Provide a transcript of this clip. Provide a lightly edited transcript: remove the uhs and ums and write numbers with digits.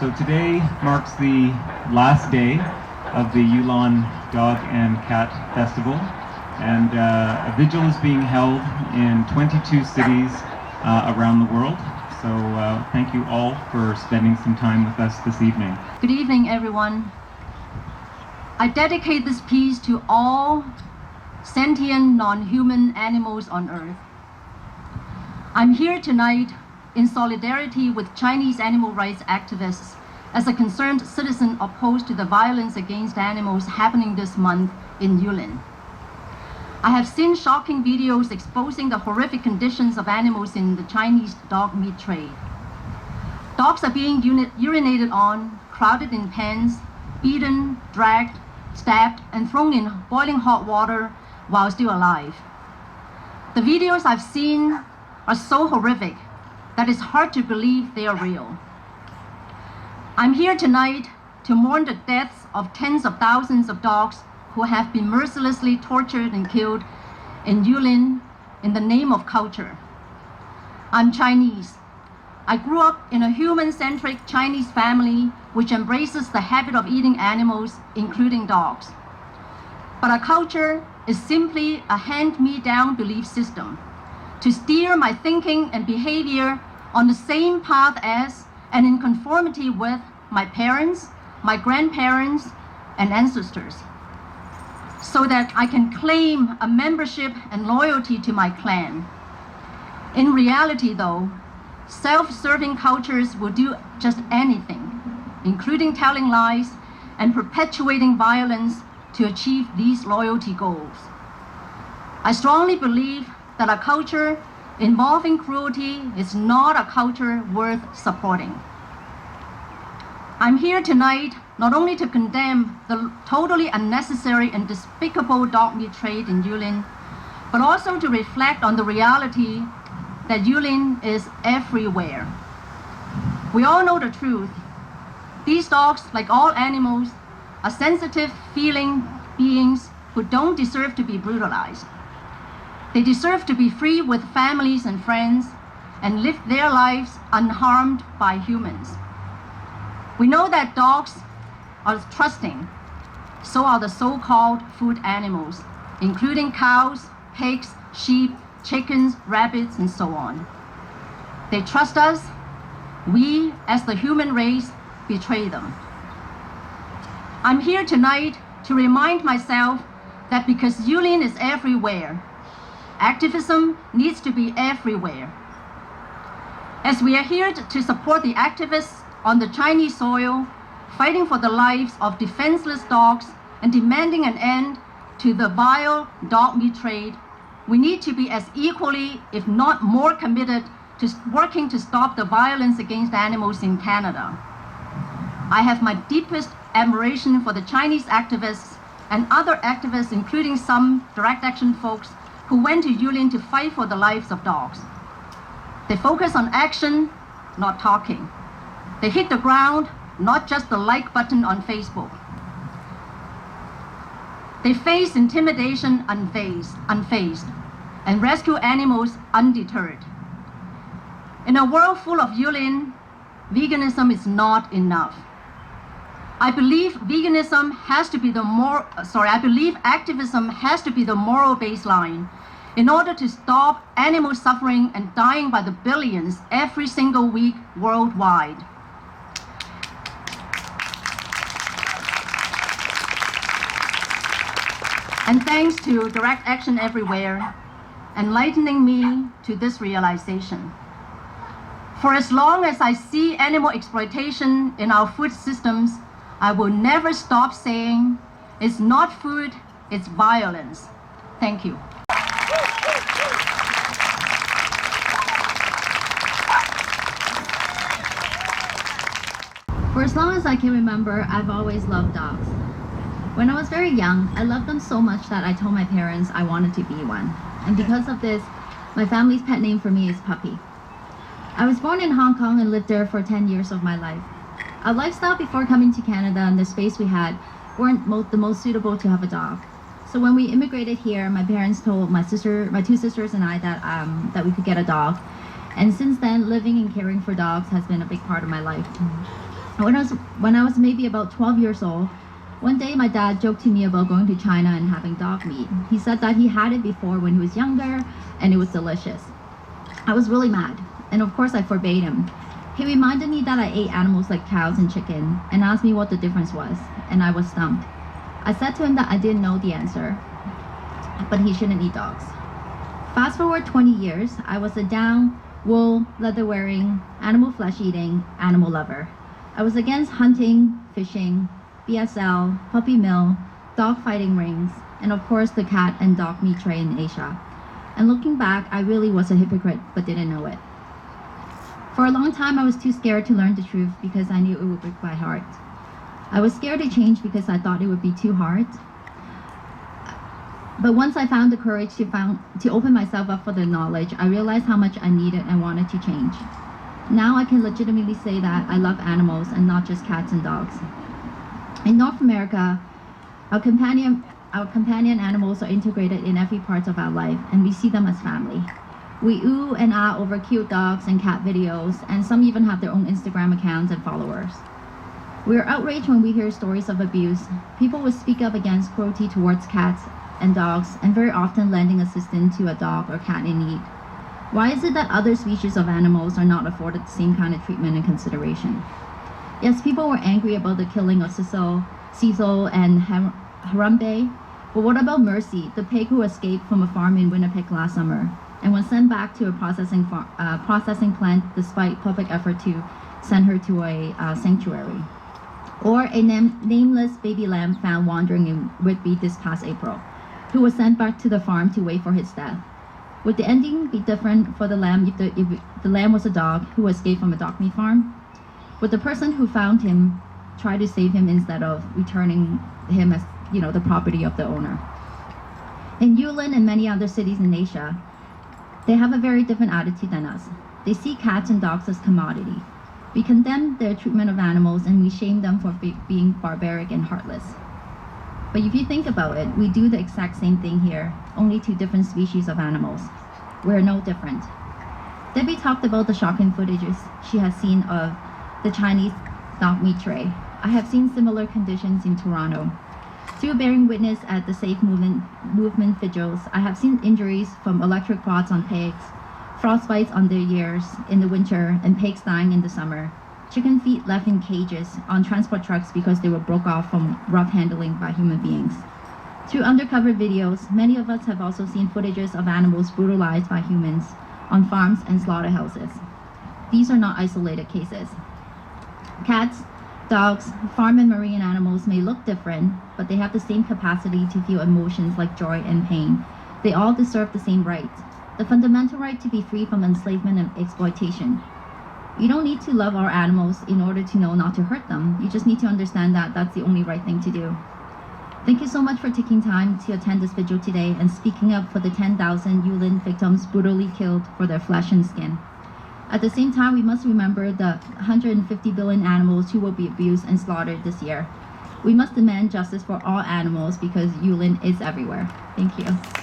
So today marks the last day of the Yulin Dog and Cat Festival, and a vigil is being held in 22 cities around the world. So thank you all for spending some time with us this evening. Good evening, everyone. I dedicate this piece to all sentient, non-human animals on Earth. I'm here tonight in solidarity with Chinese animal rights activists as a concerned citizen opposed to the violence against animals happening this month in Yulin. I have seen shocking videos exposing the horrific conditions of animals in the Chinese dog meat trade. Dogs are being urinated on, crowded in pens, beaten, dragged, stabbed, and thrown in boiling hot water while still alive. The videos I've seen are so horrific that it's hard to believe they are real. I'm here tonight to mourn the deaths of tens of thousands of dogs who have been mercilessly tortured and killed in Yulin in the name of culture. I'm Chinese. I grew up in a human-centric Chinese family which embraces the habit of eating animals, including dogs. But our culture is simply a hand-me-down belief system to steer my thinking and behavior on the same path as and in conformity with my parents, my grandparents, and ancestors, so that I can claim a membership and loyalty to my clan. In reality, though, self-serving cultures will do just anything, including telling lies and perpetuating violence to achieve these loyalty goals. I strongly believe that a culture involving cruelty is not a culture worth supporting. I'm here tonight not only to condemn the totally unnecessary and despicable dog meat trade in Yulin, but also to reflect on the reality that Yulin is everywhere. We all know the truth. These dogs, like all animals, are sensitive, feeling beings who don't deserve to be brutalized. They deserve to be free with families and friends and live their lives unharmed by humans. We know that dogs are trusting. So are the so-called food animals, including cows, pigs, sheep, chickens, rabbits, and so on. They trust us. We, as the human race, betray them. I'm here tonight to remind myself that because Yulin is everywhere, activism needs to be everywhere. As we are here to support the activists on the Chinese soil, fighting for the lives of defenseless dogs and demanding an end to the vile dog meat trade, we need to be as equally, if not more committed to working to stop the violence against animals in Canada. I have my deepest admiration for the Chinese activists and other activists, including some direct action folks who went to Yulin to fight for the lives of dogs. They focus on action, not talking. They hit the ground, not just the like button on Facebook. They face intimidation unfazed, and rescue animals undeterred. In a world full of Yulin, veganism is not enough. I believe activism has to be the moral baseline in order to stop animal suffering and dying by the billions every single week worldwide. And thanks to Direct Action Everywhere, enlightening me to this realization. For as long as I see animal exploitation in our food systems, I will never stop saying, it's not food, it's violence. Thank you. For as long as I can remember, I've always loved dogs. When I was very young, I loved them so much that I told my parents I wanted to be one. And because of this, my family's pet name for me is Puppy. I was born in Hong Kong and lived there for 10 years of my life. Our lifestyle before coming to Canada and the space we had weren't the most suitable to have a dog. So when we immigrated here, my parents told my two sisters and I that we could get a dog. And since then, living and caring for dogs has been a big part of my life. When I was maybe about 12 years old, one day my dad joked to me about going to China and having dog meat. He said that he had it before when he was younger and it was delicious. I was really mad, and of course I forbade him. He reminded me that I ate animals like cows and chicken and asked me what the difference was, and I was stumped. I said to him that I didn't know the answer, but he shouldn't eat dogs. Fast forward 20 years, I was a down, wool, leather-wearing, animal flesh-eating, animal lover. I was against hunting, fishing, BSL, puppy mill, dog fighting rings, and of course the cat and dog meat trade in Asia. And looking back, I really was a hypocrite, but didn't know it. For a long time, I was too scared to learn the truth because I knew it would break my heart. I was scared to change because I thought it would be too hard. But once I found the courage to open myself up for the knowledge, I realized how much I needed and wanted to change. Now I can legitimately say that I love animals and not just cats and dogs. In North America, our companion animals are integrated in every part of our life, and we see them as family. We ooh and ah over cute dogs and cat videos, and some even have their own Instagram accounts and followers. We are outraged when we hear stories of abuse. People will speak up against cruelty towards cats and dogs, and very often lending assistance to a dog or cat in need. Why is it that other species of animals are not afforded the same kind of treatment and consideration? Yes, people were angry about the killing of Cecil and Harambe, but what about Mercy, the pig who escaped from a farm in Winnipeg last summer and was sent back to a processing plant despite public effort to send her to a sanctuary? Or a nameless baby lamb found wandering in Whitby this past April, who was sent back to the farm to wait for his death. Would the ending be different for the lamb if the lamb was a dog who escaped from a dog meat farm? Would the person who found him try to save him instead of returning him as, the property of the owner? In Yulin and many other cities in Asia, they have a very different attitude than us. They see cats and dogs as commodity. We condemn their treatment of animals and we shame them for being barbaric and heartless. But if you think about it, we do the exact same thing here, only two different species of animals. We're no different. Debbie talked about the shocking footages she has seen of the Chinese dog meat tray. I have seen similar conditions in Toronto. Through bearing witness at the Safe Movement vigils, I have seen injuries from electric rods on pigs, frostbites on their ears in the winter, and pigs dying in the summer. Chicken feet left in cages on transport trucks because they were broke off from rough handling by human beings. Through undercover videos, many of us have also seen footages of animals brutalized by humans on farms and slaughterhouses. These are not isolated cases. Cats, dogs, farm and marine animals may look different, but they have the same capacity to feel emotions like joy and pain. They all deserve the same right, the fundamental right to be free from enslavement and exploitation. You don't need to love our animals in order to know not to hurt them. You just need to understand that that's the only right thing to do. Thank you so much for taking time to attend this vigil today and speaking up for the 10,000 Yulin victims brutally killed for their flesh and skin. At the same time, we must remember the 150 billion animals who will be abused and slaughtered this year. We must demand justice for all animals because Yulin is everywhere. Thank you.